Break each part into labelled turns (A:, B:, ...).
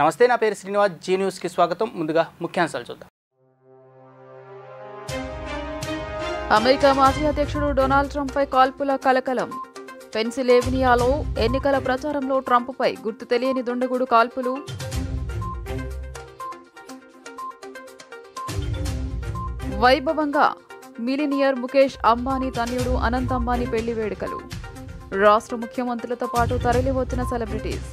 A: నమస్తే, నా పేరు శ్రీనివాస్. జీ న్యూస్కి స్వాగతం. ముందుగా ముఖ్యాంశాలు చూద్దాం.
B: అమెరికా మాజీ అధ్యక్షుడు డొనాల్డ్ ట్రంప్పై కాల్పుల కలకలం. పెన్సిల్వేనియాలో ఎన్నికల ప్రచారంలో ట్రంప్పై గుర్తు తెలియని దుండగుడు కాల్పులు. వైభవంగా మిలినియర్ ముఖేష్ అంబానీ తనయుడు అనంత్ అంబానీ పెళ్లి వేడుకలు. రాష్ట్ర ముఖ్యమంత్రులతో పాటు తరలివచ్చిన సెలబ్రిటీస్.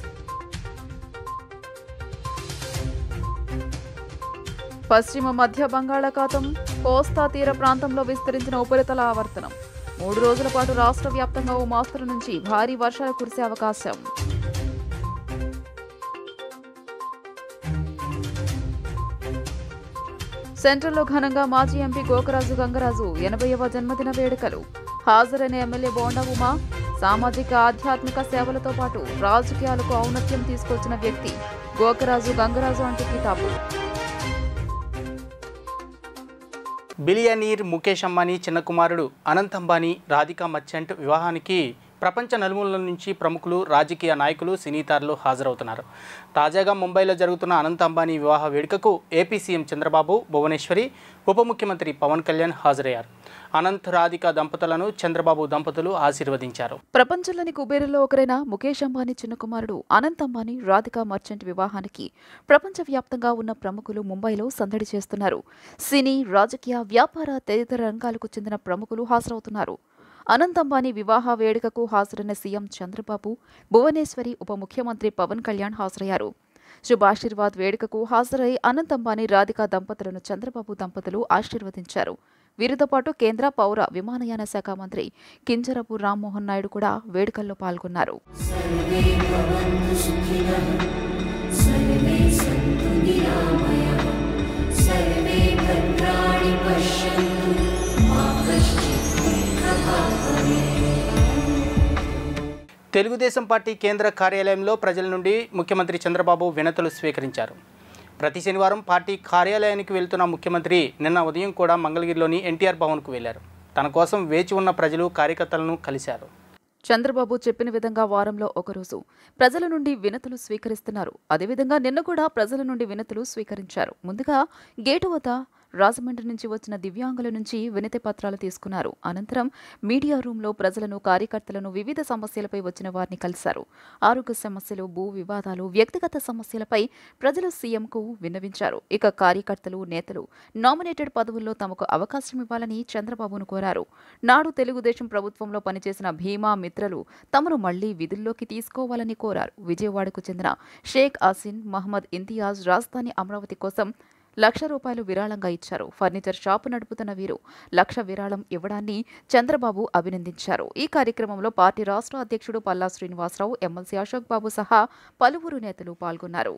B: పశ్చిమ మధ్య బంగాళాఖాతం, కోస్తా తీర ప్రాంతంలో విస్తరించిన ఉపరితల ఆవర్తనం. 3 రోజుల పాటు రాష్ట్ర వ్యాప్తంగా ఓ మోస్తరు నుంచి భారీ వర్షాలు కురిసే అవకాశం. సెంట్రల్లో ఘనంగా మాజీ ఎంపీ గోకరాజు గంగరాజు 80వ జన్మదిన వేడుకలు. హాజరైన ఎమ్మెల్యే బోండా ఉమా. సామాజిక ఆధ్యాత్మిక సేవలతో పాటు రాజకీయాలకు ఔన్నత్యం తీసుకొచ్చిన వ్యక్తి గోకరాజు గంగరాజు అంటూ కితాబు.
A: బిలియనీర్ ముఖేష్ అంబానీ చిన్న కుమారుడు అనంత్ అంబానీ రాధికా మర్చెంట్ వివాహానికి ప్రపంచ నలుమూలల నుంచి ప్రముఖులు, రాజకీయ నాయకులు, సినీతారులు హాజరవుతున్నారు. తాజాగా ముంబైలో జరుగుతున్న అనంత్ అంబానీ వివాహ వేడుకకు ఏపీ సీఎం చంద్రబాబు, భువనేశ్వరి, ఉప ముఖ్యమంత్రి పవన్ కళ్యాణ్ హాజరయ్యారు. అనంత్, రాధికా దంపతులను చంద్రబాబు దంపతులు ఆశీర్వదించారు.
B: ప్రపంచంలోని కుబేరుల్లో ఒకరైన ముఖేష్ అంబానీ చిన్న కుమారుడు అనంత్ అంబానీ రాధికా మర్చెంట్ వివాహానికి ప్రపంచవ్యాప్తంగా ఉన్న ప్రముఖులు ముంబైలో సందడి చేస్తున్నారు. సినీ, రాజకీయ, వ్యాపార తదితర రంగాలకు చెందిన ప్రముఖులు హాజరవుతున్నారు. అనంత్ అంబానీ వివాహ వేడుకకు హాజరైన సీఎం చంద్రబాబు, భువనేశ్వరి, ఉప ముఖ్యమంత్రి పవన్ కళ్యాణ్ హాజరయ్యారు. శుభాశీర్వాద్ వేడుకకు హాజరై అనంత్ అంబానీ రాధికా దంపతులను చంద్రబాబు దంపతులు ఆశీర్వదించారు. వీరితో పాటు కేంద్ర పౌర విమానయాన శాఖ మంత్రి కింజరపు రామ్మోహన్ నాయుడు కూడా వేడుకల్లో పాల్గొన్నారు.
A: తెలుగుదేశం పార్టీ కేంద్ర కార్యాలయంలో ప్రజల నుండి ముఖ్యమంత్రి చంద్రబాబు వినతులు స్వీకరించారు. ప్రతి శనివారం పార్టీ కార్యాలయానికి వెళ్తున్న ముఖ్యమంత్రి నిన్న ఉదయం కూడా మంగళగిరిలోని ఎన్టీఆర్ భవన్కు వెళ్లారు. తన కోసం వేచి ఉన్న ప్రజలు, కార్యకర్తలను కలిశారు.
B: చంద్రబాబు చెప్పిన విధంగా వారంలో ఒకరోజు ప్రజల నుండి వినతులు స్వీకరిస్తున్నారు. అదేవిధంగా నిన్న కూడా ప్రజల నుండి వినతులు స్వీకరించారు. ముందుగా గేటు వద్ద రాజమండ్రి నుంచి వచ్చిన దివ్యాంగుల నుంచి వినతి పత్రాలు తీసుకున్నారు. అనంతరం మీడియా రూంలో ప్రజలను, కార్యకర్తలను, వివిధ సమస్యలపై వచ్చిన వారిని కలిశారు. ఆరోగ్య సమస్యలు, భూ వివాదాలు, వ్యక్తిగత సమస్యలపై ప్రజలు సీఎంకు విన్నవించారు. ఇక కార్యకర్తలు, నేతలు నామినేటెడ్ పదవుల్లో తమకు అవకాశం ఇవ్వాలని చంద్రబాబును కోరారు. నాడు తెలుగుదేశం ప్రభుత్వంలో పనిచేసిన భీమా మిత్రలు తమను మళ్లీ విధుల్లోకి తీసుకోవాలని కోరారు. విజయవాడకు చెందిన షేక్ ఆసిన్ మహమ్మద్ ఇంతియాజ్ రాజధాని అమరావతి కోసం ₹1,00,000 విరాళంగా ఇచ్చారు. ఫర్నిచర్ షాపు నడుపుతున్న వీరు 1,00,000 విరాళం ఇవ్వడాన్ని చంద్రబాబు అభినందించారు. ఈ కార్యక్రమంలో పార్టీ రాష్ట్ర అధ్యక్షుడు పల్లా శ్రీనివాసరావు, ఎమ్మెల్సీ అశోక్ బాబు సహా పలువురు నేతలు పాల్గొన్నారు.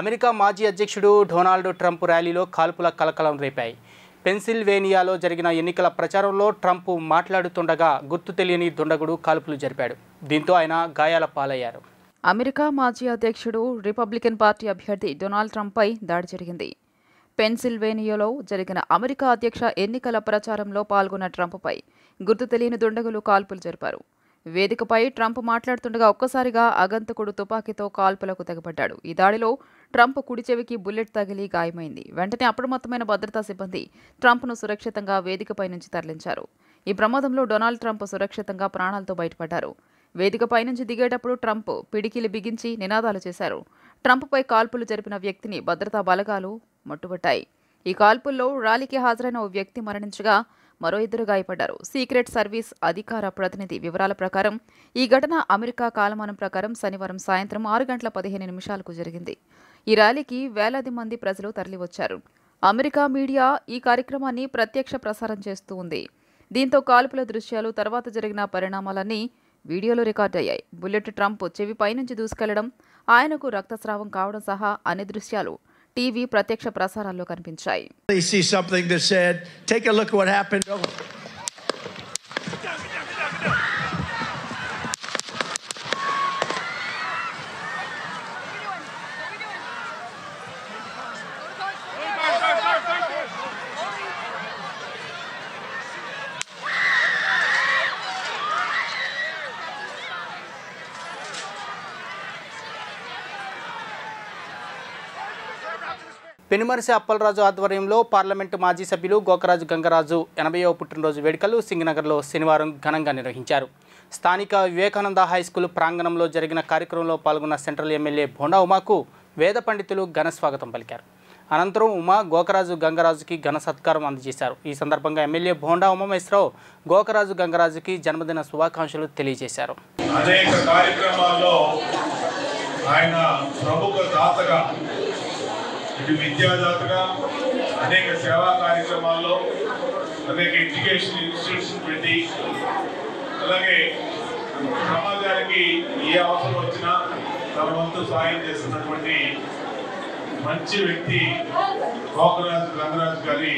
A: అమెరికా మాజీ అధ్యక్షుడు డొనాల్డ్ ట్రంప్ ర్యాలీలో కాల్పుల కలకలం రేపాయి. పెన్సిల్వేనియాలో జరిగిన ఎన్నికల ప్రచారంలో ట్రంప్ మాట్లాడుతుండగా గుర్తు తెలియని దుండగుడు కాల్పులు జరిపాడు. దీంతో ఆయన గాయాల పాలయ్యారు.
B: అమెరికా మాజీ అధ్యక్షుడు రిపబ్లికన్ పార్టీ అభ్యర్థి డొనాల్డ్ ట్రంప్పై దాడి జరిగింది. పెన్సిల్వేనియాలో జరిగిన అమెరికా అధ్యక్ష ఎన్నికల ప్రచారంలో పాల్గొన్న ట్రంప్పై గుర్తు తెలియని దుండగులు కాల్పులు జరిపారు. వేదికపై ట్రంప్ మాట్లాడుతుండగా ఒక్కసారిగా ఆగంతకుడు తుపాకీతో కాల్పులకు తెగబడ్డాడు. ఈ దాడిలో ట్రంప్ కుడి చెవికి బుల్లెట్ తగిలి గాయమైంది. వెంటనే అప్రమత్తమైన భద్రతా సిబ్బంది ట్రంప్ను సురక్షితంగా వేదికపై నుంచి తరలించారు. ఈ ప్రమాదంలో డొనాల్డ్ ట్రంప్ సురక్షితంగా ప్రాణాలతో బయటపడ్డారు. వేదికపై నుంచి దిగేటప్పుడు ట్రంప్ పిడికిలి బిగించి నినాదాలు చేశారు. ట్రంప్పై కాల్పులు జరిపిన వ్యక్తిని భద్రతా బలగాలు మట్టుబట్టాయి. ఈ కాల్పుల్లో ర్యాలీకి హాజరైన ఓ వ్యక్తి మరణించగా మరో 2 గాయపడ్డారు. సీక్రెట్ సర్వీస్ అధికార ప్రతినిధి వివరాల ప్రకారం ఈ ఘటన అమెరికా కాలమానం ప్రకారం శనివారం సాయంత్రం 6:15 జరిగింది. ఈ ర్యాలీకి వేలాది మంది ప్రజలు తరలివచ్చారు. అమెరికా మీడియా ఈ కార్యక్రమాన్ని ప్రత్యక్ష ప్రసారం చేస్తూ ఉంది. దీంతో కాల్పుల దృశ్యాలు, తర్వాత జరిగిన పరిణామాలన్నీ వీడియోలో రికార్డయ్యాయి. బుల్లెట్ ట్రంప్ చెవిపై నుంచి దూసుకెళ్లడం, ఆయనకు రక్తస్రావం కావడం సహా అన్ని దృశ్యాలు టీవీ ప్రత్యక్ష ప్రసారాల్లో కనిపించాయి.
C: See something that said, take a look at what happened.
A: పెనుమర్సి Appalaraju ఆధ్వర్యంలో పార్లమెంటు మాజీ సభ్యులు గోకరాజు గంగరాజు 80వ పుట్టినరోజు వేడుకలు సింగనగర్లో శనివారం ఘనంగా నిర్వహించారు. స్థానిక వివేకానంద హైస్కూల్ ప్రాంగణంలో జరిగిన కార్యక్రమంలో పాల్గొన్న సెంట్రల్ ఎమ్మెల్యే భోండా ఉమాకు వేద పండితులు ఘన స్వాగతం పలికారు. అనంతరం ఉమా గోకరాజు గంగరాజుకి ఘన సత్కారం అందజేశారు. ఈ సందర్భంగా ఎమ్మెల్యే భోండా ఉమామేశ్వరరావు గోకరాజు గంగరాజుకి జన్మదిన శుభాకాంక్షలు తెలియజేశారు.
D: అనేక కార్యక్రమాల్లో ఆయన ప్రముఖ దాతగా, ఇటు విద్యాదాతగా, అనేక సేవా కార్యక్రమాల్లో, అనేక ఎడ్యుకేషన్ ఇన్స్టిట్యూషన్ పెట్టి, అలాగే సమాజానికి ఏ అవసరం వచ్చినా తన వంతు సాయం చేస్తున్నటువంటి మంచి వ్యక్తి గోకరాజు గంగరాజు గారి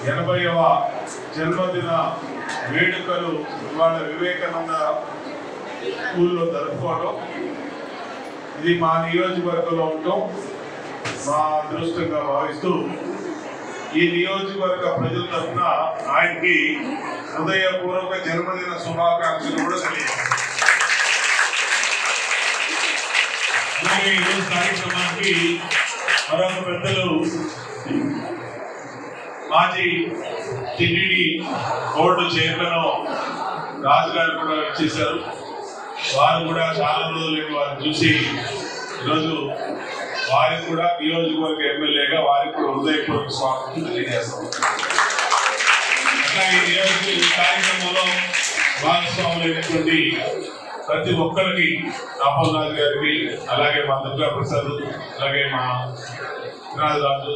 D: 80వ జన్మదిన వేడుకలు ఇవాళ వివేకానంద స్కూల్లో జరుపుకోవడం, ఇది మా నియోజకవర్గంలో ఉండటం మా అదృష్టంగా భావిస్తూ ఈ నియోజకవర్గ ప్రజల తరఫున ఆయనకి హృదయపూర్వక జన్మదిన శుభాకాంక్షలు కూడా తెలియజేస్తాం. అలాగే ఈరోజు కార్యక్రమానికి మరొక పెద్దలు మాజీ టీటీడీ బోర్డు చైర్మన్ రాజు గారు కూడా వచ్చేసారు. వారు కూడా చాలా రోజులకి వారు చూసి ఈరోజు వారికి కూడా నియోజకవర్గ ఎమ్మెల్యేగా వారికి కూడా హృదయపూర్వక స్వాగతం తెలియజేస్తాం. అట్లాగే ఈ కార్యక్రమంలో భాగస్వాములైనటువంటి ప్రతి ఒక్కరికి, అప్పలరాజు గారికి, అలాగే మా దుర్గా ప్రసాద్, అలాగే మా రాజు,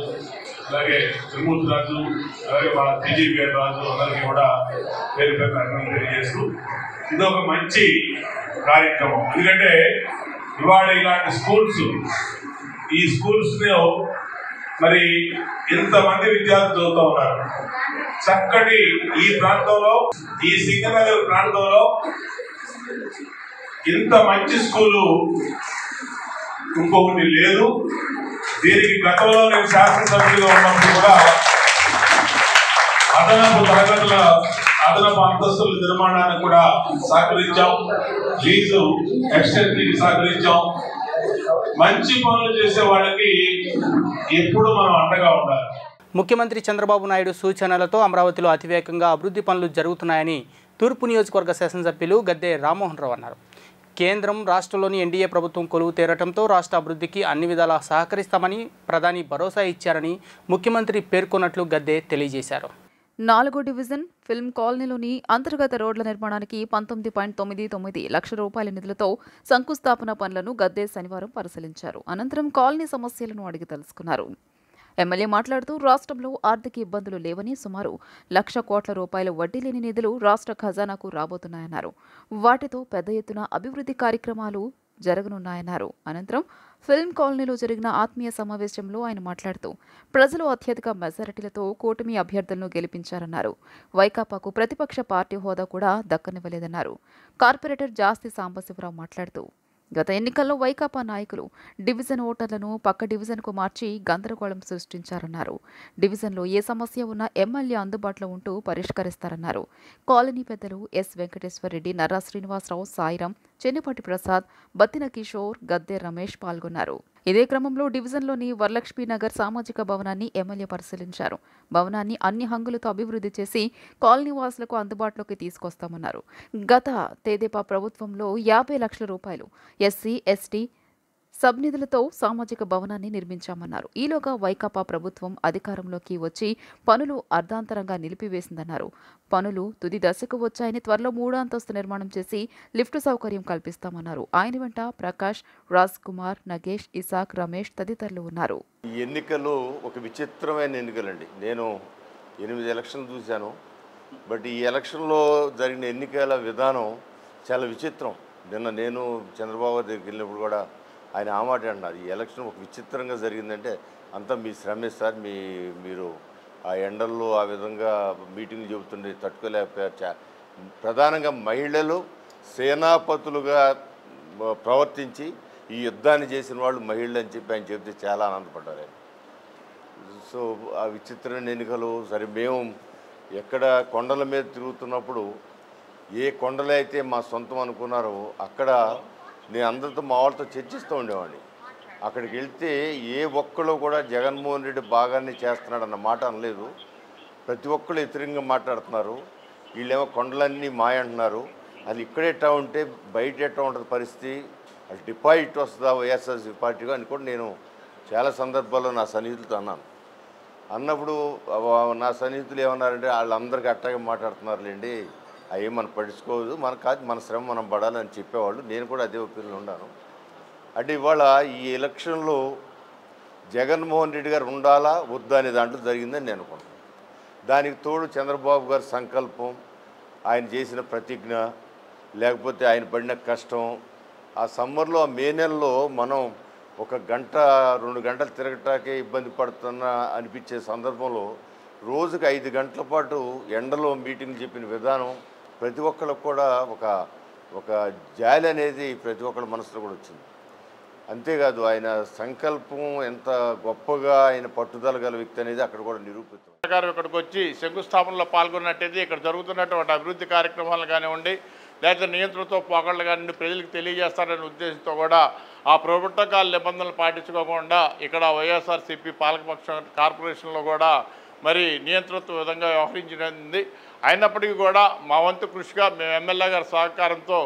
D: అలాగే త్రిమూర్తి రాజు, అలాగే మా టీజీపీ రాజు, అందరికీ కూడా పేరు పేరు అభినందనలు తెలియజేస్తూ ఇది ఒక మంచి కార్యక్రమం. ఎందుకంటే ఇవాళ ఇలాంటి స్కూల్స్, ఈ స్కూల్స్ లో మరి ఇంతమంది విద్యార్థులు చదువుతూ ఉన్నారు. చక్కటి ఈ ప్రాంతంలో, ఈ సింగనగర్ ప్రాంతంలో ఇంత మంచి స్కూలు ఇంకొకటి లేదు. దీనికి గతంలో నేను శాసనసభ్యులుగా ఉన్నప్పుడు కూడా అదనపు తరగతుల, అదనపు అంతస్తుల నిర్మాణానికి కూడా సహకరించాం, లీజు ఎక్స్టెన్షన్కి సహకరించాం. మంచి పనులు చేసే వాళ్ళకి ఎప్పుడు మనం అండగా ఉండాలి.
A: ముఖ్యమంత్రి చంద్రబాబు నాయుడు సూచనలతో అమరావతిలో అతివేగంగా అభివృద్ధి పనులు జరుగుతున్నాయని తూర్పు నియోజకవర్గ శాసనసభ్యులు గద్దె రామ్మోహన్ రావు అన్నారు. కేంద్రం, రాష్ట్రంలోని ఎన్డీఏ ప్రభుత్వం కొలువు తీరటంతో రాష్ట్ర అభివృద్ధికి అన్ని విధాలా సహకరిస్తామని ప్రధాని భరోసా ఇచ్చారని ముఖ్యమంత్రి పేర్కొన్నట్లు గద్దె తెలియజేశారు.
B: 4వ డివిజన్ ఫిల్మ్ కాలనీలోని అంతర్గత రోడ్ల నిర్మాణానికి 19.99 లక్షల రూపాయల నిధులతో శంకుస్థాపన పనులను గద్దె శనివారం పరిశీలించారు. అనంతరం కాలనీ సమస్యలను అడిగి తెలుసుకున్నారు. ఎమ్మెల్యే మాట్లాడుతూ రాష్ట్రంలో ఆర్థిక ఇబ్బందులు లేవని, సుమారు 1,00,000 కోట్ల రూపాయల వడ్డీ లేని నిధులు రాష్ట్ర ఖజానాకు రాబోతున్నాయన్నారు. వాటితో పెద్ద ఎత్తున అభివృద్ధి కార్యక్రమాలు జరగనున్నాయన్నారు. అనంతరం ఫిల్మ్ కాలనీలో జరిగిన ఆత్మీయ సమావేశంలో ఆయన మాట్లాడుతూ ప్రజలు అత్యధిక మెజారిటీలతో కూటమి అభ్యర్థులను గెలిపించారన్నారు. వైకాపాకు ప్రతిపక్ష పార్టీ హోదా కూడా దక్కనివ్వలేదన్నారు. కార్పొరేటర్ జాస్తి సాంబశివరావు మాట్లాడుతూ గత ఎన్నికల్లో వైకాపా నాయకులు డివిజన్ ఓటర్లను పక్క డివిజన్కు మార్చి గందరగోళం సృష్టించారన్నారు. డివిజన్లో ఏ సమస్య ఉన్నా ఎమ్మెల్యే అందుబాటులో ఉంటూ పరిష్కరిస్తారన్నారు. కాలనీ పెద్దలు ఎస్ వెంకటేశ్వరరెడ్డి, నర్రా శ్రీనివాసరావు, సాయిరాం, చెన్నిపాటి ప్రసాద్, బత్తిన కిషోర్, గద్దె రమేష్ పాల్గొన్నారు. ఇదే క్రమంలో డివిజన్లోని వరలక్ష్మీ నగర్ సామాజిక భవనాన్ని ఎమ్మెల్యే పరిశీలించారు. భవనాన్ని అన్ని హంగులతో అభివృద్ధి చేసి కాలనీ వాసులకు అందుబాటులోకి తీసుకొస్తామన్నారు. గత తెదేపా ప్రభుత్వంలో 50 లక్షల రూపాయలు ఎస్సీ, ఎస్టీ సబ్ నిధులతో సామాజిక భవనాన్ని నిర్మించామన్నారు. ఈలోగా వైకాపా ప్రభుత్వం అధికారంలోకి వచ్చి పనులు అర్ధాంతరంగా నిలిపివేసిందన్నారు. పనులు తుది దశకు వచ్చాయని త్వరలో 3వ అంతస్తు నిర్మాణం చేసి లిఫ్ట్ సౌకర్యం కల్పిస్తామన్నారు. ఆయన వెంట ప్రకాష్, రాజ్ కుమార్, నగేష్, ఇసాక్, రమేష్ తదితరులు ఉన్నారు.
E: ఈ ఎన్నికలు ఒక విచిత్రమైన ఎన్నికలండి. నేను 8 ఎలక్షన్లు చూశాను. బట్ ఈ ఎలక్షన్లో జరిగిన ఎన్నికల విధానం చాలా విచిత్రం. నిన్న నేను చంద్రబాబు దగ్గరికి వెళ్ళినప్పుడు కూడా ఆయన ఆ మాట అన్నారు, ఈ ఎలక్షన్ ఒక విచిత్రంగా జరిగిందంటే అంతా మీ శ్రమే సార్, మీరు ఆ ఎండల్లో ఆ విధంగా మీటింగ్లు చెబుతుండే తట్టుకోలేకపోయారు. ప్రధానంగా మహిళలు సేనాపతులుగా ప్రవర్తించి ఈ యుద్ధాన్ని చేసిన వాళ్ళు మహిళలు అని చెప్పి ఆయన చెబితే చాలా ఆనందపడ్డారు ఆయన. సో ఆ విచిత్రమైన ఎన్నికలు సరే, మేము ఎక్కడ కొండల మీద తిరుగుతున్నప్పుడు ఏ కొండలైతే మా సొంతం అనుకున్నారో అక్కడ నేను అందరితో మా వాళ్ళతో చర్చిస్తూ ఉండేవాడిని. అక్కడికి వెళ్తే ఏ ఒక్కళ్ళు కూడా జగన్మోహన్ రెడ్డి బాగానే చేస్తున్నాడు అన్న మాట అనలేదు. ప్రతి ఒక్కళ్ళు వ్యతిరేకంగా మాట్లాడుతున్నారు. వీళ్ళేమో కొండలన్నీ మాయ అంటున్నారు. అది ఇక్కడే ఎట్టా ఉంటే బయట ఎట్టా ఉంటుంది పరిస్థితి, అది డిపాజిట్ వస్తుందా వైఎస్ఆర్సీపీ పార్టీగా అని కూడా నేను చాలా సందర్భాల్లో నా సన్నిహితులతో అన్నప్పుడు నా సన్నిహితులు ఏమన్నారంటే వాళ్ళందరికీ అట్టాగే మాట్లాడుతున్నారులేండి, అవి మనం పడుచుకోవద్దు, మన కాదు మన శ్రమ మనం పడాలని చెప్పేవాళ్ళు. నేను కూడా అదే ఒపీనియన్ ఉన్నాను. అంటే ఇవాళ ఈ ఎలక్షన్లో జగన్మోహన్ రెడ్డి గారు ఉండాలా వద్దా అనే దాంట్లో జరిగిందని నేను అనుకుంటున్నాను. దానికి తోడు చంద్రబాబు గారి సంకల్పం, ఆయన చేసిన ప్రతిజ్ఞ, లేకపోతే ఆయన పడిన కష్టం. ఆ సమ్మర్లో ఆ మే నెలలో మనం 1 గంట 2 గంటలు తిరగటాకే ఇబ్బంది పడుతున్నా అనిపించే సందర్భంలో రోజుకి 5 గంటల పాటు ఎండలో మీటింగ్ చెప్పిన విధానం ప్రతి ఒక్కరికి కూడా ఒక జాలి అనేది ప్రతి ఒక్కరి మనసులో కూడా వచ్చింది. అంతేకాదు ఆయన సంకల్పం ఎంత గొప్పగా, ఆయన పట్టుదల గల వ్యక్తి అనేది అక్కడ కూడా నిరూపితం.
F: ఇక్కడికి వచ్చి శంకుస్థాపనలో పాల్గొన్నట్టయితే ఇక్కడ జరుగుతున్నటువంటి అభివృద్ధి కార్యక్రమాలు కానివ్వండి, లేకపోతే నియంత్రణతో పోకళ్ళు కానివ్వండి ప్రజలకు తెలియజేస్తారనే ఉద్దేశంతో కూడా ఆ ప్రోటోకాల్ నిబంధనలు పాటించుకోకుండా ఇక్కడ వైఎస్ఆర్సీపీ పాలకపక్ష కార్పొరేషన్లో కూడా మరి నియంత్రణతో విధంగా వ్యవహరించింది. అయినప్పటికీ కూడా మా వంతు కృషిగా మేము ఎమ్మెల్యే గారి సహకారంతో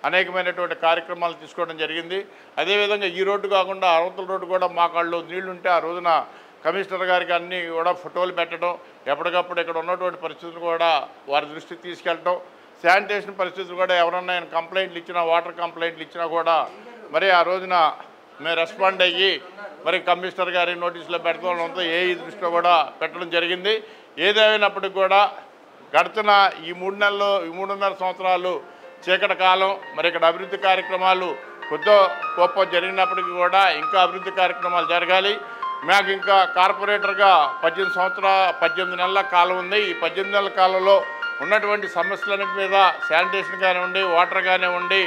F: అనేకమైనటువంటి కార్యక్రమాలు తీసుకోవడం జరిగింది. అదేవిధంగా ఈ రోడ్డు కాకుండా అవతల రోడ్డు కూడా మా కాళ్ళు నీళ్లుంటే ఆ రోజున కమిషనర్ గారికి అన్నీ కూడా ఫోటోలు పెట్టడం, ఎప్పటికప్పుడు ఇక్కడ ఉన్నటువంటి పరిస్థితులు కూడా వారి దృష్టికి తీసుకెళ్ళటం, శానిటేషన్ పరిస్థితులు కూడా ఎవరన్నా కంప్లైంట్లు ఇచ్చినా, వాటర్ కంప్లైంట్లు ఇచ్చినా కూడా మరి ఆ రోజున మేము రెస్పాండ్ అయ్యి మరి కమిషనర్ గారి నోటీసులో పెడతాంతో ఏఈ దృష్టిలో కూడా పెట్టడం జరిగింది. ఏదైనప్పటికీ కూడా గడిచిన ఈ 3.5 సంవత్సరాలు చీకటి కాలం, మరి ఇక్కడ అభివృద్ధి కార్యక్రమాలు కొద్దో గొప్ప జరిగినప్పటికీ కూడా ఇంకా అభివృద్ధి కార్యక్రమాలు జరగాలి. మాకు ఇంకా కార్పొరేటర్గా 18 నెలల కాలం ఉంది. ఈ 18 నెలల కాలంలో ఉన్నటువంటి సమస్యలన్నిటి మీద శానిటేషన్ కానివ్వండి, వాటర్ కానివ్వండి,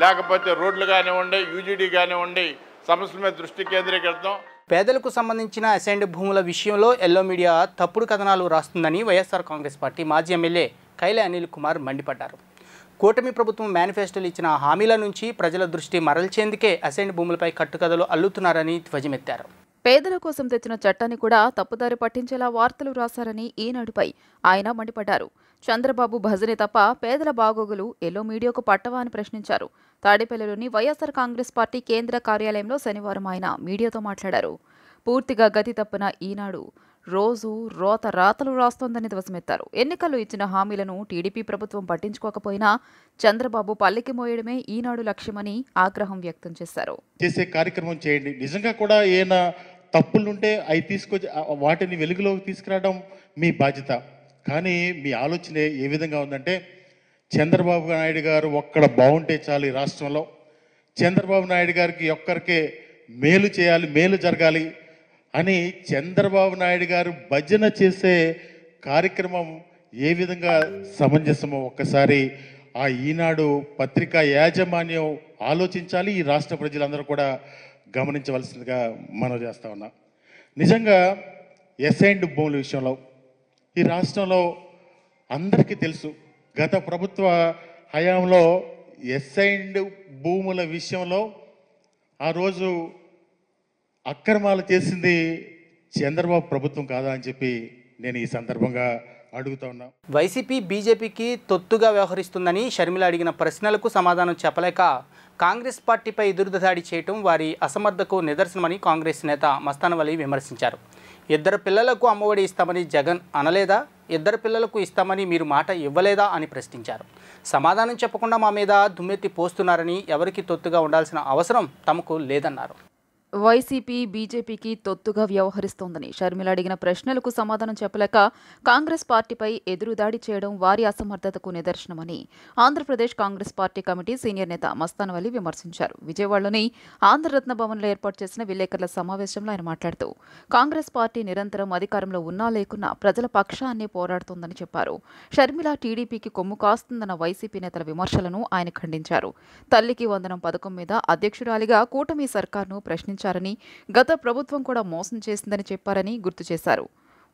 F: లేకపోతే రోడ్లు కానివ్వండి, యూజీడీ కానివ్వండి, సమస్యల మీద దృష్టి కేంద్రీకరిద్దాం.
A: పేదలకు సంబంధించిన అసైన్డ్ భూముల విషయంలో ఎల్లో మీడియా తప్పుడు కథనాలు రాస్తుందని వైఎస్ఆర్ కాంగ్రెస్ పార్టీ మాజీ ఎమ్మెల్యే కైలే అనిల్ కుమార్ మండిపడ్డారు. కూటమి ప్రభుత్వం మేనిఫెస్టోలు ఇచ్చిన హామీల నుంచి ప్రజల దృష్టి మరల్చేందుకే అసైన్డ్ భూములపై కట్టుకథలు అల్లుతున్నారని ధ్వజమెత్తారు.
B: పేదల కోసం తెచ్చిన చట్టాన్ని కూడా తప్పుదారి పట్టించేలా వార్తలు రాశారని ఈనాడుపై ఆయన మండిపడ్డారు. చంద్రబాబు భజనే తప్ప పేదల బాగోగులు ఎల్లో మీడియాకు పట్టవా అని ప్రశ్నించారు. తాడేపల్లిలోని వైఎస్ఆర్ కాంగ్రెస్ పార్టీ కేంద్ర కార్యాలయంలో శనివారం ఆయన మీడియాతో మాట్లాడారు. పూర్తిగా గతి తప్పిన ఈనాడు రోజు రాతలు రాస్తోందని ధ్వజమెత్తారు. ఎన్నికల్లో ఇచ్చిన హామీలను టీడీపీ ప్రభుత్వం పట్టించుకోకపోయినా చంద్రబాబు పల్లెకి మోయడమే ఈనాడు లక్ష్యమని ఆగ్రహం వ్యక్తం చేశారు.
G: చేసే కార్యక్రమం చేయండి. నిజంగా కూడా ఏమైనా తప్పులుంటే అవి తీసుకొచ్చి వాటిని వెలుగులోకి తీసుకురావడం మీ బాధ్యత. కానీ మీ ఆలోచన ఏ విధంగా ఉందంటే చంద్రబాబు నాయుడు గారు ఒక్కడ బాగుంటే చాలు ఈ రాష్ట్రంలో, చంద్రబాబు నాయుడు గారికి ఒక్కరికే మేలు చేయాలి, మేలు జరగాలి అని చంద్రబాబు నాయుడు గారు భజన చేసే కార్యక్రమం ఏ విధంగా సమంజసమో ఒక్కసారి ఆ ఈనాడు పత్రికా యాజమాన్యం ఆలోచించాలి. ఈ రాష్ట్ర ప్రజలందరూ కూడా గమనించవలసిందిగా మనం చేస్తా ఉన్నాం. నిజంగా ఎస్ఐండ్ భూముల విషయంలో ఈ రాష్ట్రంలో అందరికీ తెలుసు, గత ప్రభుత్వ హయాంలో ఎస్ఐండ్ భూముల విషయంలో ఆ రోజు అక్రమాలు చేసింది చంద్రబాబు ప్రభుత్వం కాదా అని చెప్పి నేను ఈ సందర్భంగా అడుగుతా ఉన్నా.
A: వైసీపీ బీజేపీకి తొత్తుగా వ్యవహరిస్తుందని షర్మిల అడిగిన ప్రశ్నలకు సమాధానం చెప్పలేక కాంగ్రెస్ పార్టీపై ఎదురుదాడి చేయటం వారి అసమర్థకు నిదర్శనమని కాంగ్రెస్ నేత మస్తాన్ వలి విమర్శించారు. ఇద్దరు పిల్లలకు అమ్మఒడి ఇస్తామని జగన్ అనలేదా? ఇద్దరు పిల్లలకు ఇస్తామని మీరు మాట ఇవ్వలేదా అని ప్రశ్నించారు. సమాధానం చెప్పకుండా మా మీద దుమ్మెత్తి పోస్తున్నారని, ఎవరికి తొత్తుగా ఉండాల్సిన అవసరం తమకు లేదన్నారు.
B: వైసీపీ బీజేపీకి తొత్తుగా వ్యవహరిస్తోందని షర్మిల అడిగిన ప్రశ్నలకు సమాధానం చెప్పలేక కాంగ్రెస్ పార్టీపై ఎదురుదాడి చేయడం వారి అసమర్థతకు నిదర్శనమని Andhra Pradesh Congress party committee senior నేత మస్తాన్ వలి విమర్శించారు. విజయవాడలోని ఆంధ్రరత్న భవన్లో ఏర్పాటు చేసిన విలేకరుల సమావేశంలో ఆయన మాట్లాడుతూ కాంగ్రెస్ పార్టీ నిరంతరం అధికారంలో ఉన్నా లేకున్నా ప్రజల పక్షాన్నే పోరాడుతోందని చెప్పారు. షర్మిల టీడీపీకి కొమ్ము కాస్తుందన్న వైసీపీ నేతల విమర్శలను ఆయన ఖండించారు. తల్లికి వందనం పథకం మీద అధ్యక్షురాలిగా కూటమి సర్కార్ను ప్రశ్నించారు. గత ప్రభుత్వం కూడా మోసం చేసిందని చెప్పారని గుర్తు చేశారు.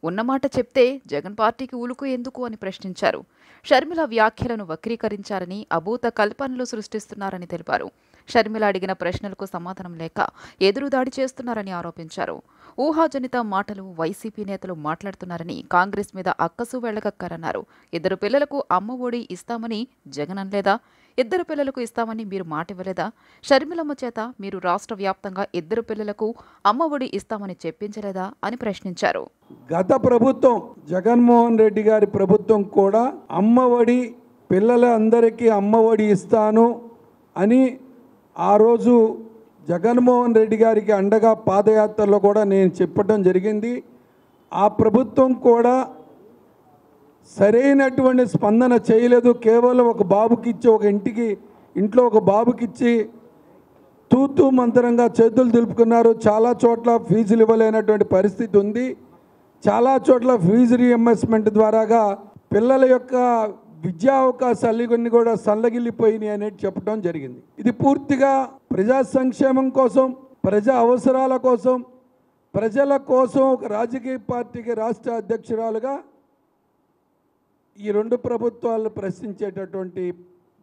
B: ఉన్నమాట చెప్తే జగన్ పార్టీకి ఉలుకు ఎందుకు అని ప్రశ్నించారు. షర్మిల వ్యాఖ్యలను వక్రీకరించారని, అభూత కల్పనలు సృష్టిస్తున్నారని తెలిపారు. షర్మిల అడిగిన ప్రశ్నలకు సమాధానం లేక ఎదురుదాడి చేస్తున్నారని ఆరోపించారు. ఊహాజనిత మాటలు వైసీపీ నేతలు మాట్లాడుతున్నారని, కాంగ్రెస్ మీద అక్కసు వెళ్లగక్కారన్నారు. ఇద్దరు పిల్లలకు అమ్మ ఒడి ఇస్తామని జగన్ అనలేదా? ఇద్దరు పిల్లలకు ఇస్తామని మీరు మాట ఇవ్వలేదా? షర్మిలమ్మ చేత మీరు రాష్ట్ర వ్యాప్తంగా ఇద్దరు పిల్లలకు అమ్మ ఒడి ఇస్తామని చెప్పించలేదా అని ప్రశ్నించారు.
H: గత ప్రభుత్వం జగన్మోహన్ రెడ్డి గారి ప్రభుత్వం కూడా అమ్మ ఒడి, పిల్లలందరికీ అమ్మ ఒడి ఇస్తాను అని ఆ రోజు జగన్మోహన్ రెడ్డి గారికి అండగా పాదయాత్రలో కూడా నేను చెప్పడం జరిగింది. ఆ ప్రభుత్వం కూడా సరైనటువంటి స్పందన చేయలేదు. కేవలం ఒక బాబుకిచ్చి, ఒక ఇంట్లో ఒక బాబుకిచ్చి తూతూ మంత్రంగా చేతులు దులుపుకున్నారు. చాలా చోట్ల ఫీజులు ఇవ్వలేనటువంటి పరిస్థితి ఉంది. చాలా చోట్ల ఫీజు రీఎంబర్స్మెంట్ ద్వారాగా పిల్లల యొక్క విద్యా అవకాశాలు కొన్ని కూడా సల్లగిల్లిపోయినాయి అనేది చెప్పడం జరిగింది. ఇది పూర్తిగా ప్రజా సంక్షేమం కోసం, ప్రజా అవసరాల కోసం, ప్రజల కోసం ఒక రాజకీయ పార్టీకి రాష్ట్ర అధ్యక్షురాలుగా ఈ రెండు ప్రభుత్వాలను ప్రశ్నించేటటువంటి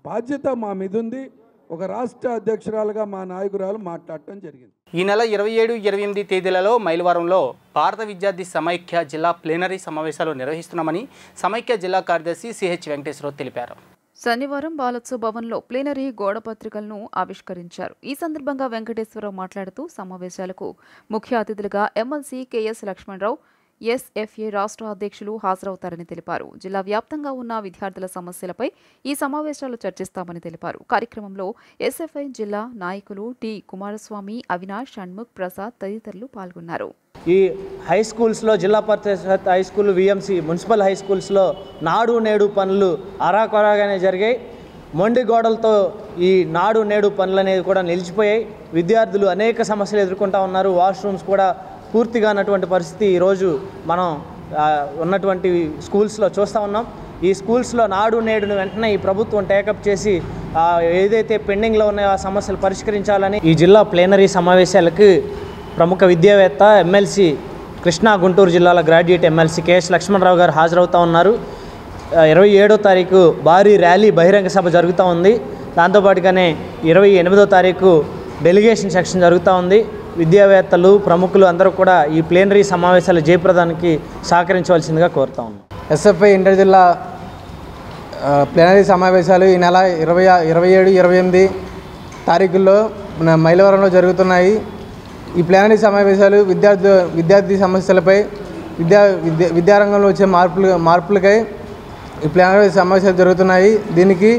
H: బాధ్యత మా మీద ఉంది. ఒక రాష్ట్ర అధ్యక్షురాలుగా మా నాయకురాలు మాట్లాడటం జరిగింది.
A: ఈ నెల 27, 28 తేదీలలో మైలవరంలో భారత విద్యార్థి సమైక్య జిల్లా ప్లీనరీ సమావేశాలు నిర్వహిస్తున్నామని సమైక్య జిల్లా కార్యదర్శి సిహెచ్ వెంకటేశ్వరరావు తెలిపారు.
B: శనివారం బాలోత్సవ్ భవన్లో ప్లీనరీ గోడపత్రికలను ఆవిష్కరించారు. ఈ సందర్భంగా వెంకటేశ్వరరావు మాట్లాడుతూ సమావేశాలకు ముఖ్య అతిథులుగా ఎమ్మెల్సీ కెఎస్ లక్ష్మణరావు, ఎస్ఎఫ్ఏ రాష్ట్ర అధ్యక్షులు హాజరవుతారని తెలిపారు. జిల్లా వ్యాప్తంగా ఉన్న విద్యార్థుల సమస్యలపై ఈ సమావేశాలు చర్చిస్తామని తెలిపారు. కార్యక్రమంలో ఎస్ఎఫ్ఐ జిల్లా నాయకులు టి కుమారస్వామి, అవినాష్, షణ్ముఖ్ ప్రసాద్ తదితరులు పాల్గొన్నారు.
I: ఈ హై స్కూల్స్లో, Zilla Parishad high school, VMC, municipal high స్కూల్స్లో నాడు నేడు పనులు అరాకొరాగానే జరిగాయి. మొండి గోడలతో ఈ నాడు నేడు పనులు అనేది కూడా నిలిచిపోయాయి. విద్యార్థులు అనేక సమస్యలు ఎదుర్కొంటూ ఉన్నారు. వాష్రూమ్స్ కూడా పూర్తిగా అన్నటువంటి పరిస్థితి ఈరోజు మనం ఉన్నటువంటి స్కూల్స్లో చూస్తూ ఉన్నాం. ఈ స్కూల్స్లో నాడు నేడును వెంటనే ఈ ప్రభుత్వం టేకప్ చేసి ఏదైతే పెండింగ్లో ఉన్నాయో ఆ సమస్యలు పరిష్కరించాలని ఈ జిల్లా ప్లీనరీ సమావేశాలకు ప్రముఖ విద్యావేత్త, ఎమ్మెల్సీ, కృష్ణా గుంటూరు జిల్లాల గ్రాడ్యుయేట్ ఎమ్మెల్సీ కెఎస్ లక్ష్మణరావు గారు హాజరవుతూ ఉన్నారు. 27వ తారీఖు భారీ ర్యాలీ బహిరంగ సభ జరుగుతూ ఉంది. దాంతోపాటుగానే 28వ తారీఖు డెలిగేషన్ సెక్షన్ జరుగుతూ ఉంది. విద్యావేత్తలు, ప్రముఖులు అందరూ కూడా ఈ ప్లీనరీ సమావేశాల జయప్రదానికి సహకరించవలసిందిగా కోరుతా ఉన్నాం.
J: ఎస్ఎఫ్ఐ ఇంటర్ జిల్లా ప్లీనరీ సమావేశాలు ఈ నెల 27, 28 తారీఖుల్లో మైలవరంలో జరుగుతున్నాయి. ఈ ప్లీనరీ సమావేశాలు విద్యార్థి సమస్యలపై, విద్యారంగంలో వచ్చే మార్పులకై ఈ ప్లీనరీ సమావేశాలు జరుగుతున్నాయి. దీనికి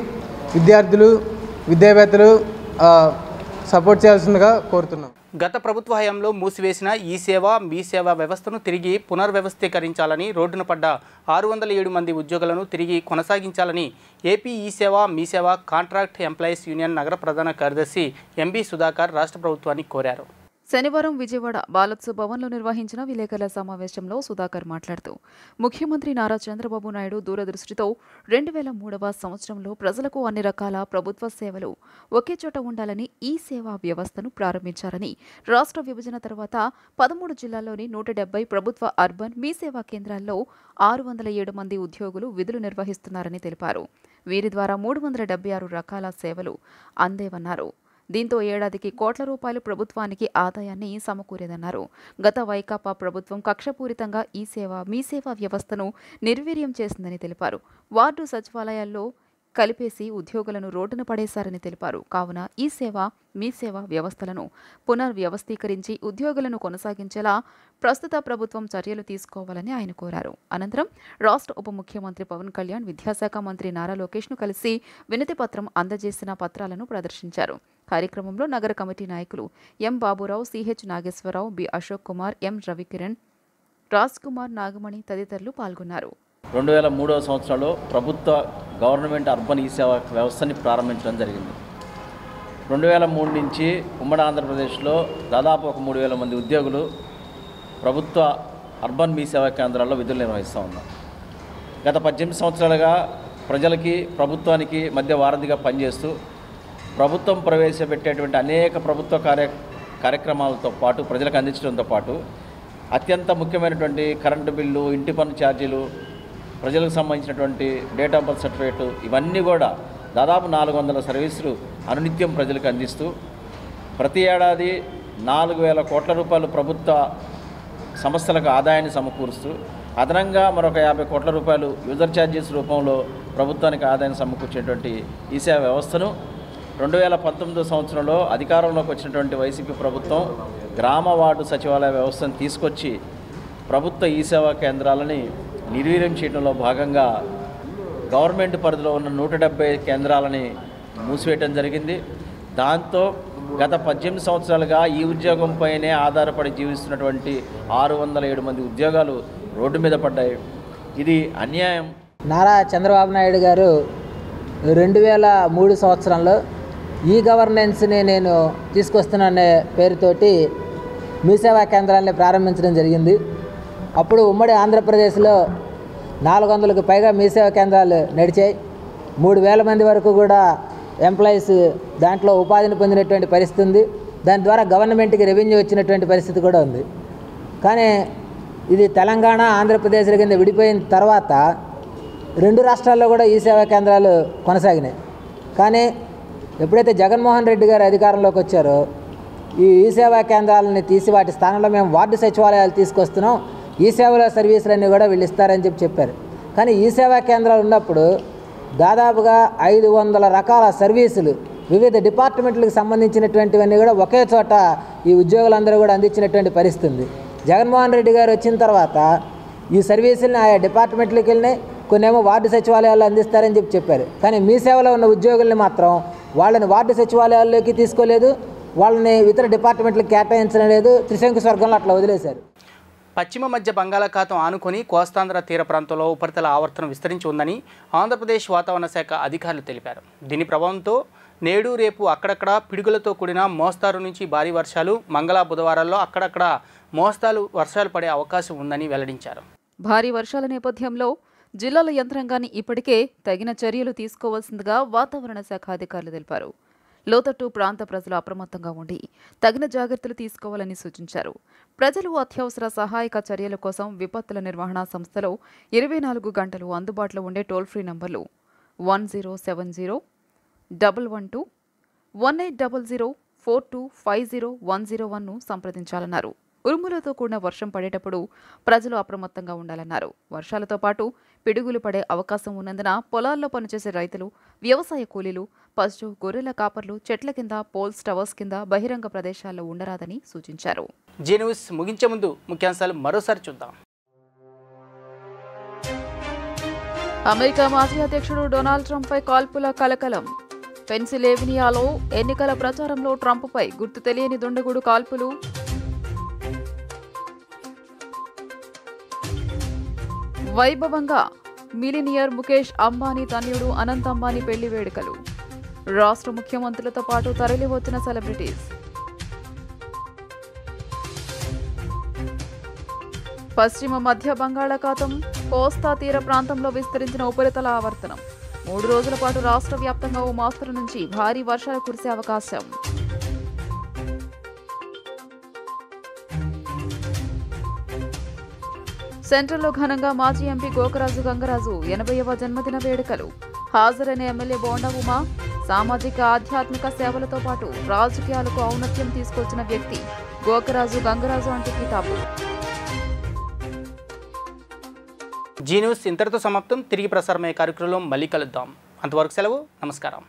J: విద్యార్థులు, విద్యావేత్తలు సపోర్ట్ చేయాల్సిందిగా కోరుతున్నాం.
A: గత ప్రభుత్వ హయాంలో మూసివేసిన ఈ సేవ, మీ సేవ వ్యవస్థను తిరిగి పునర్వ్యవస్థీకరించాలని, రోడ్డున పడ్డ 607 మంది ఉద్యోగులను తిరిగి కొనసాగించాలని ఏపీ ఈ సేవ, మీ సేవ కాంట్రాక్ట్ ఎంప్లాయీస్ యూనియన్ నగర ప్రధాన కార్యదర్శి ఎంబీ సుధాకర్ రాష్ట్ర ప్రభుత్వాన్ని కోరారు.
B: శనివారం విజయవాడ బాలోత్సవ్ భవన్లో నిర్వహించిన విలేకరుల సమావేశంలో సుధాకర్ మాట్లాడుతూ ముఖ్యమంత్రి నారా చంద్రబాబు నాయుడు దూరదృష్టితో 2003వ సంవత్సరంలో ప్రజలకు అన్ని రకాల ప్రభుత్వ సేవలు ఒకే చోట ఉండాలని ఈ సేవా వ్యవస్థను ప్రారంభించారని, రాష్ట్ర విభజన తర్వాత 13 జిల్లాల్లోని 170 ప్రభుత్వ అర్బన్ మీ సేవా కేంద్రాల్లో 607 మంది ఉద్యోగులు విధులు నిర్వహిస్తున్నారని తెలిపారు. వీరి ద్వారా 376 రకాల సేవలు అందేవన్నారు. దీంతో ఏడాదికి కోట్ల రూపాయలు ప్రభుత్వానికి ఆదాయాన్ని సమకూరేదన్నారు. గత వైకాపా ప్రభుత్వం కక్షపూరితంగా ఈ సేవ మీ సేవా వ్యవస్థను నిర్వీర్యం చేసిందని తెలిపారు. వార్డు సచివాలయాల్లో కలిపేసి ఉద్యోగులను రోడ్డున పడేశారని తెలిపారు. కావున ఈ సేవ మీ సేవ వ్యవస్థలను పునర్వ్యవస్థీకరించి ఉద్యోగులను కొనసాగించేలా ప్రస్తుత ప్రభుత్వం చర్యలు తీసుకోవాలని ఆయన కోరారు. అనంతరం రాష్ట్ర ఉప ముఖ్యమంత్రి పవన్ కళ్యాణ్, విద్యాశాఖ మంత్రి నారా లోకేష్ను కలిసి వినతి పత్రం అందజేసిన పత్రాలను ప్రదర్శించారు. కార్యక్రమంలో నగర కమిటీ నాయకులు ఎం బాబురావు, సిహెచ్ నాగేశ్వరరావు, బి అశోక్ కుమార్, ఎం రవికిరణ్, రాజ్ కుమార్, నాగమణి తదితరులు పాల్గొన్నారు.
K: 2003వ సంవత్సరంలో ప్రభుత్వ గవర్నమెంట్ అర్బన్ ఈ సేవా వ్యవస్థని ప్రారంభించడం జరిగింది. 2003 నుంచి ఉమ్మడి ఆంధ్రప్రదేశ్లో దాదాపు ఒక 3000 మంది ఉద్యోగులు ప్రభుత్వ అర్బన్ మీ సేవా కేంద్రాల్లో విధులు నిర్వహిస్తూ ఉన్నారు. గత 18 సంవత్సరాలుగా ప్రజలకి ప్రభుత్వానికి మధ్య వారధిగా పనిచేస్తూ ప్రభుత్వం ప్రవేశపెట్టేటువంటి అనేక ప్రభుత్వ కార్యక్రమాలతో పాటు ప్రజలకు అందించడంతో పాటు అత్యంత ముఖ్యమైనటువంటి కరెంటు బిల్లు, ఇంటి పన్ను ఛార్జీలు, ప్రజలకు సంబంధించినటువంటి డేట్ ఆఫ్ బర్త్ సర్టిఫికేట్ ఇవన్నీ కూడా దాదాపు 400 సర్వీసులు అనునిత్యం ప్రజలకు అందిస్తూ ప్రతి ఏడాది 4000 కోట్ల రూపాయలు ప్రభుత్వ సంస్థలకు ఆదాయాన్ని సమకూరుస్తూ అదనంగా మరొక 50 కోట్ల రూపాయలు యూజర్ ఛార్జెస్ రూపంలో ప్రభుత్వానికి ఆదాయాన్ని సమకూర్చేటువంటి ఈ సేవా వ్యవస్థను 2019 సంవత్సరంలో అధికారంలోకి వచ్చినటువంటి వైసీపీ ప్రభుత్వం గ్రామ వార్డు సచివాలయ వ్యవస్థను తీసుకొచ్చి ప్రభుత్వ ఈ సేవా కేంద్రాలని నిర్వీర్యం చేయడంలో భాగంగా గవర్నమెంట్ పరిధిలో ఉన్న 170 కేంద్రాలని మూసివేయడం జరిగింది. దాంతో గత 18 సంవత్సరాలుగా ఈ ఉద్యోగంపైనే ఆధారపడి జీవిస్తున్నటువంటి 607 మంది ఉద్యోగాలు రోడ్డు మీద పడ్డాయి. ఇది అన్యాయం.
J: నారా చంద్రబాబు నాయుడు గారు 2003 సంవత్సరంలో ఈ గవర్నెన్స్ని నేను తీసుకొస్తున్నానే పేరుతోటి మీ సేవా కేంద్రాన్ని ప్రారంభించడం జరిగింది. అప్పుడు ఉమ్మడి ఆంధ్రప్రదేశ్లో 400కు పైగా మీ సేవా కేంద్రాలు నడిచాయి. 3000 మంది వరకు కూడా ఎంప్లాయీస్ దాంట్లో ఉపాధిని పొందినటువంటి పరిస్థితి ఉంది. దాని ద్వారా గవర్నమెంట్కి రెవెన్యూ వచ్చినటువంటి పరిస్థితి కూడా ఉంది. కానీ ఇది తెలంగాణ, ఆంధ్రప్రదేశ్ల కింద విడిపోయిన తర్వాత 2 రాష్ట్రాల్లో కూడా ఈ సేవా కేంద్రాలు కొనసాగినాయి. కానీ ఎప్పుడైతే జగన్మోహన్ రెడ్డి గారు అధికారంలోకి వచ్చారో ఈ సేవా కేంద్రాలని తీసి వాటి స్థానంలో మేము వార్డు సచివాలయాలు తీసుకొస్తున్నాం, ఈ సేవల సర్వీసులన్నీ కూడా వీళ్ళు ఇస్తారని చెప్పారు. కానీ ఈ సేవా కేంద్రాలు ఉన్నప్పుడు దాదాపుగా 500 రకాల సర్వీసులు వివిధ డిపార్ట్మెంట్లకు సంబంధించినటువంటివన్నీ కూడా ఒకే చోట ఈ ఉద్యోగులందరూ కూడా అందించినటువంటి పరిస్థితి ఉంది. జగన్మోహన్ రెడ్డి గారు వచ్చిన తర్వాత ఈ సర్వీసుల్ని ఆయా డిపార్ట్మెంట్లకు వెళ్ళినాయి, కొన్నేమో వార్డు సచివాలయాల్లో అందిస్తారని చెప్పారు. కానీ మీ సేవలో ఉన్న ఉద్యోగుల్ని మాత్రం వాళ్ళని వార్డు సచివాలయాల్లోకి తీసుకోలేదు, వాళ్ళని ఇతర డిపార్ట్మెంట్లకు కేటాయించడం లేదు, త్రిశంకు స్వర్గంలో అట్లా వదిలేశారు.
A: పశ్చిమ మధ్య బంగాళాఖాతం ఆనుకొని కోస్తాంధ్ర తీర ప్రాంతంలో ఉపరితల ఆవర్తనం విస్తరించి ఉందని ఆంధ్రప్రదేశ్ వాతావరణ శాఖ అధికారులు తెలిపారు. దీని ప్రభావంతో నేడు రేపు అక్కడక్కడ పిడుగులతో కూడిన మోస్తారు నుంచి భారీ వర్షాలు, మంగళ బుధవారాల్లో అక్కడక్కడ మోస్తాలు వర్షాలు పడే అవకాశం ఉందని వెల్లడించారు.
B: భారీ వర్షాల నేపథ్యంలో జిల్లాల యంత్రాంగాన్ని ఇప్పటికే తగిన చర్యలు తీసుకోవాల్సిందిగా వాతావరణ శాఖ అధికారులు తెలిపారు. లోతట్టు ప్రాంత ప్రజలు అప్రమత్తంగా ఉండి తగిన జాగ్రత్తలు తీసుకోవాలని సూచించారు. ప్రజలు అత్యవసర సహాయక చర్యల కోసం విపత్తుల నిర్వహణ సంస్థలో 24 గంటలు అందుబాటులో ఉండే టోల్ ఫ్రీ నంబర్లు 1070 112 1800 4250 101ను సంప్రదించాలన్నారు. ఉరుములతో కూడిన వర్షం పడేటప్పుడు ప్రజలు అప్రమత్తంగా ఉండాలన్నారు. వర్షాలతో పాటు పిడుగులు పడే అవకాశం ఉన్నందున పొలాల్లో పనిచేసే రైతులు, వ్యవసాయ కూలీలు, పశు గొర్రెల కాపర్లు చెట్ల కింద, పోల్స్ టవర్స్ కింద బహిరంగ ప్రదేశాల్లో ఉండరాదని సూచించారు.
A: జీ న్యూస్ ముగించే ముందు ముఖ్యాంశాలు మరోసారి చూద్దాం.
B: అమెరికా మాజీ అధ్యక్షుడు డొనాల్డ్ ట్రంప్పై కాల్పుల కలకలం. పెన్సిల్వేనియాలో ఎన్నికల ప్రచారంలో ట్రంప్పై గుర్తు తెలియని దుండగుడు కాల్పులు. వైభవంగా మిలినియర్ ముఖేష్ అంబానీ తనయుడు అనంత్ అంబానీ పెళ్లి వేడుకలు. రాష్ట్ర ముఖ్యమంత్రులతో పాటు తరలివచ్చిన సెలబ్రిటీస్. పశ్చిమ మధ్య బంగాళాఖాతం కోస్తా తీర ప్రాంతంలో విస్తరించిన ఉపరితల ఆవర్తనం 3 రోజుల పాటు రాష్ట్ర వ్యాప్తంగా ఓ మోస్తరు నుంచి భారీ వర్షాలు కురిసే అవకాశం. సెంట్రల్లో ఘనంగా మాజీ ఎంపీ గోకరాజు గంగరాజు 80వ జన్మదిన వేడుకలు. హాజరైన ఎమ్మెల్యే బోండా ఉమా సామాజిక ఆధ్యాత్మిక సేవలతో పాటు రాజకీయాలకు ఔన్నత్యం తీసుకొచ్చిన వ్యక్తి గోకరాజు గంగరాజు అంటూ కితాబు.
A: జీ న్యూస్ ఇంతటితో సమాప్తం. తిరిగి ప్రసారమయ్యే కార్యక్రమంలో మళ్ళీ కలుద్దాం. అంతవరకు సెలవు. నమస్కారం.